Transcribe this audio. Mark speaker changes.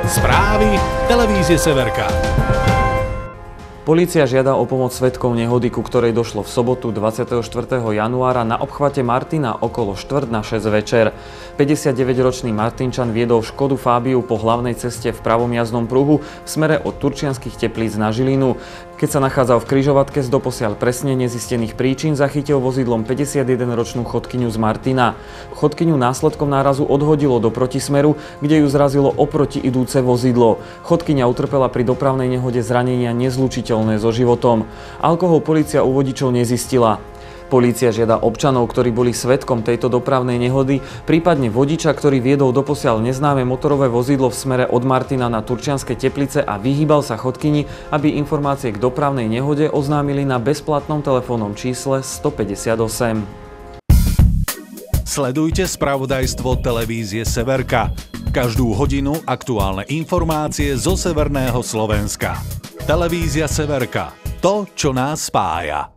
Speaker 1: Správy televízie Severka.
Speaker 2: Polícia žiada o pomoc svedkov nehody, ku ktorej došlo v sobotu 24. januára na obchvate Martina okolo 5:45 večer. 59-ročný Martinčan viedol Škodu Fabiu po hlavnej ceste v pravom jazdnom pruhu v smere od Turčianskych Teplíc na Žilinu. Keď sa nachádzal v križovatke z doposiaľ presne nezistených príčin, zachytil vozidlom 51-ročnú chodkyňu z Martina. Chodkyňu následkom nárazu odhodilo do protismeru, kde ju zrazilo oproti idúce vozidlo. Chodkyňa utrpela pri dopravnej nehode zranenia nezlučiteľné so životom. Alkohol polícia u vodičov nezistila. Polícia žiada občanov, ktorí boli svedkom tejto dopravnej nehody, prípadne vodiča, ktorý viedol doposiaľ neznáme motorové vozidlo v smere od Martina na Turčianske Teplice a vyhýbal sa chodkyni, aby informácie k dopravnej nehode oznámili na bezplatnom telefónnom čísle 158.
Speaker 1: Sledujte spravodajstvo televízie Severka. Každú hodinu aktuálne informácie zo severného Slovenska. Televízia Severka. To, čo nás spája.